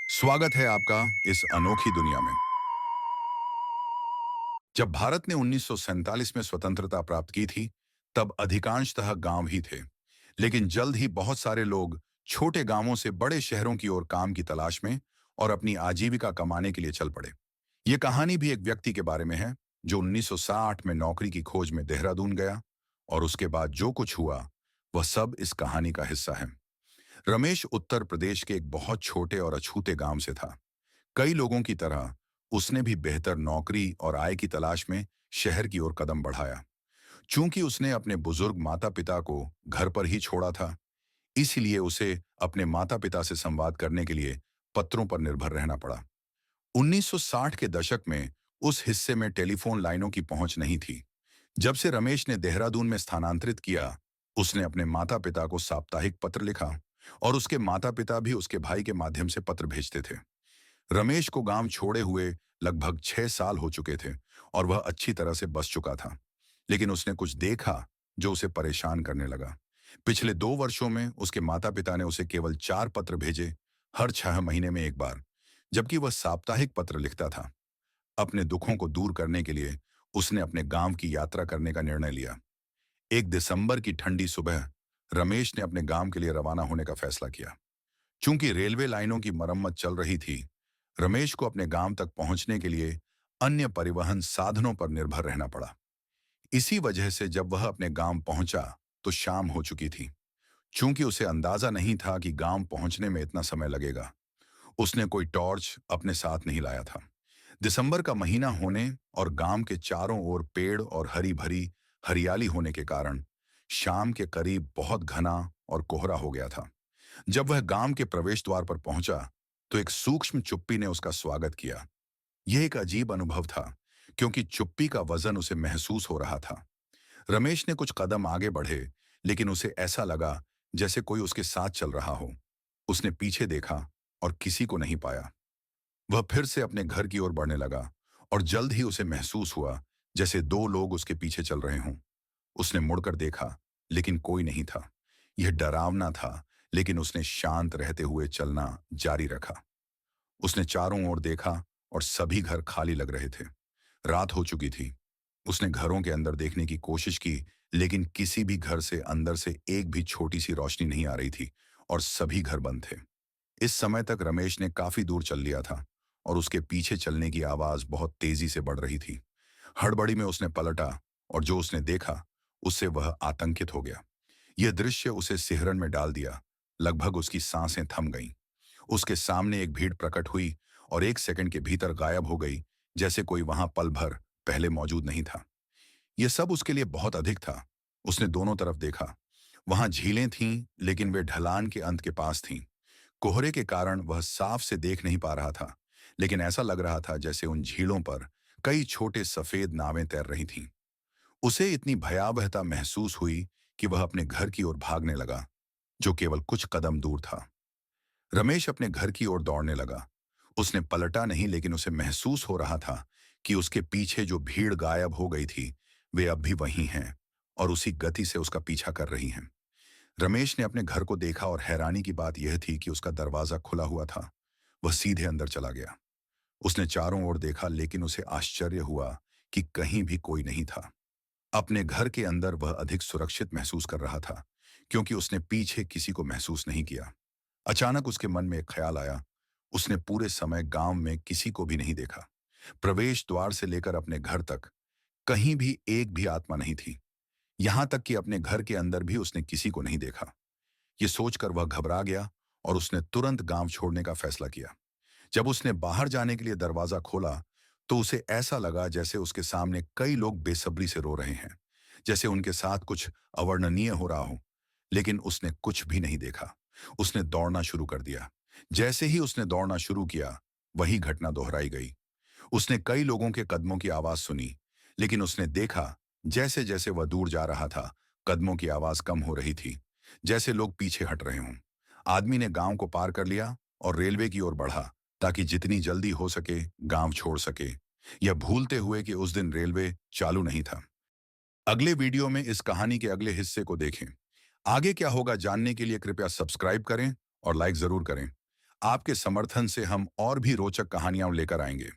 स्वागत है आपका इस अनोखी दुनिया में। जब भारत ने 1947 में स्वतंत्रता प्राप्त की थी, तब अधिकांशतः गांव ही थे। लेकिन जल्द ही बहुत सारे लोग छोटे गांवों से बड़े शहरों की ओर काम की तलाश में और अपनी आजीविका कमाने के लिए चल पड़े। ये कहानी भी एक व्यक्ति के बारे में है, जो 1960 में नौकरी की खोज में देहरादून गया, और उसके बाद जो कुछ हुआ, वह सब इस कहानी का हिस्सा है। रमेश उत्तर प्रदेश के एक बहुत छोटे और अछूते गांव से था। कई लोगों की तरह उसने भी बेहतर नौकरी और आय की तलाश में शहर की ओर कदम बढ़ाया। चूंकि उसने अपने बुजुर्ग माता पिता को घर पर ही छोड़ा था, इसलिए उसे अपने माता पिता से संवाद करने के लिए पत्रों पर निर्भर रहना पड़ा। 1960 के दशक में उस हिस्से में टेलीफोन लाइनों की पहुंच नहीं थी। जब से रमेश ने देहरादून में स्थानांतरित किया, उसने अपने माता पिता को साप्ताहिक पत्र लिखा, और उसके माता पिता भी उसके भाई के माध्यम से पत्र भेजते थे। रमेश को गांव छोड़े हुए लगभग 6 साल हो चुके थे, और वह अच्छी तरह से बस चुका था। लेकिन उसने कुछ देखा जो उसे परेशान करने लगा। पिछले 2 वर्षों में उसके माता पिता ने उसे केवल 4 पत्र भेजे, हर 6 महीने में एक बार, जबकि वह साप्ताहिक पत्र लिखता था। अपने दुखों को दूर करने के लिए उसने अपने गांव की यात्रा करने का निर्णय लिया। 1 दिसंबर की ठंडी सुबह रमेश ने अपने गांव के लिए रवाना होने का फैसला किया। चूंकि रेलवे लाइनों की मरम्मत चल रही थी, रमेश को अपने गांव तक पहुंचने के लिए अन्य परिवहन साधनों पर निर्भर रहना पड़ा। इसी वजह से जब वह अपने गांव पहुंचा, तो शाम हो चुकी थी। चूंकि उसे अंदाजा नहीं था कि गांव पहुंचने में इतना समय लगेगा, उसने कोई टॉर्च अपने साथ नहीं लाया था। दिसंबर का महीना होने और गांव के चारों ओर पेड़ और हरी भरी हरियाली होने के कारण शाम के करीब बहुत घना और कोहरा हो गया था। जब वह गांव के प्रवेश द्वार पर पहुंचा, तो एक सूक्ष्म चुप्पी ने उसका स्वागत किया। यह एक अजीब अनुभव था, क्योंकि चुप्पी का वजन उसे महसूस हो रहा था। रमेश ने कुछ कदम आगे बढ़े, लेकिन उसे ऐसा लगा जैसे कोई उसके साथ चल रहा हो। उसने पीछे देखा और किसी को नहीं पाया। वह फिर से अपने घर की ओर बढ़ने लगा, और जल्द ही उसे महसूस हुआ जैसे 2 लोग उसके पीछे चल रहे हों। उसने मुड़कर देखा, लेकिन कोई नहीं था। यह डरावना था, लेकिन उसने शांत रहते हुए चलना जारी रखा। उसने चारों ओर देखा, और सभी घर खाली लग रहे थे। रात हो चुकी थी। उसने घरों के अंदर देखने की कोशिश की, लेकिन किसी भी घर से अंदर से एक भी छोटी सी रोशनी नहीं आ रही थी, और सभी घर बंद थे। इस समय तक रमेश ने काफी दूर चल लिया था, और उसके पीछे चलने की आवाज बहुत तेजी से बढ़ रही थी। हड़बड़ी में उसने पलटा, और जो उसने देखा, उससे वह आतंकित हो गया। यह दृश्य उसे सिहरन में डाल दिया। लगभग उसकी सांसें थम गईं। उसके सामने एक भीड़ प्रकट हुई, और 1 सेकंड के भीतर गायब हो गई, जैसे कोई वहां पल भर पहले मौजूद नहीं था। यह सब उसके लिए बहुत अधिक था। उसने दोनों तरफ देखा। वहां झीलें थीं, लेकिन वे ढलान के अंत के पास थीं। कोहरे के कारण वह साफ से देख नहीं पा रहा था, लेकिन ऐसा लग रहा था जैसे उन झीलों पर कई छोटे सफेद नावें तैर रही थीं। उसे इतनी भयावहता महसूस हुई कि वह अपने घर की ओर भागने लगा, जो केवल कुछ कदम दूर था। रमेश अपने घर की ओर दौड़ने लगा। उसने पलटा नहीं, लेकिन उसे महसूस हो रहा था कि उसके पीछे जो भीड़ गायब हो गई थी, वे अब भी वहीं हैं, और उसी गति से उसका पीछा कर रही हैं। रमेश ने अपने घर को देखा, और हैरानी की बात यह थी कि उसका दरवाजा खुला हुआ था। वह सीधे अंदर चला गया। उसने चारों ओर देखा, लेकिन उसे आश्चर्य हुआ कि कहीं भी कोई नहीं था। अपने घर के अंदर वह अधिक सुरक्षित महसूस कर रहा था, क्योंकि उसने पीछे किसी को महसूस नहीं किया। अचानक उसके मन में एक ख्याल आया। उसने पूरे समय गांव में किसी को भी नहीं देखा। प्रवेश द्वार से लेकर अपने घर तक कहीं भी एक भी आत्मा नहीं थी। यहां तक कि अपने घर के अंदर भी उसने किसी को नहीं देखा। ये सोचकर वह घबरा गया, और उसने तुरंत गांव छोड़ने का फैसला किया। जब उसने बाहर जाने के लिए दरवाजा खोला, तो उसे ऐसा लगा जैसे उसके सामने कई लोग बेसब्री से रो रहे हैं, जैसे उनके साथ कुछ अवर्णनीय हो रहा हो। लेकिन उसने कुछ भी नहीं देखा। उसने दौड़ना शुरू कर दिया। जैसे ही उसने दौड़ना शुरू किया, वही घटना दोहराई गई। उसने कई लोगों के कदमों की आवाज सुनी, लेकिन उसने देखा जैसे जैसे वह दूर जा रहा था, कदमों की आवाज कम हो रही थी, जैसे लोग पीछे हट रहे हों। आदमी ने गांव को पार कर लिया और रेलवे की ओर बढ़ा, ताकि जितनी जल्दी हो सके गांव छोड़ सके, यह भूलते हुए कि उस दिन रेलवे चालू नहीं था। अगले वीडियो में इस कहानी के अगले हिस्से को देखें। आगे क्या होगा जानने के लिए कृपया सब्सक्राइब करें और लाइक जरूर करें। आपके समर्थन से हम और भी रोचक कहानियां लेकर आएंगे।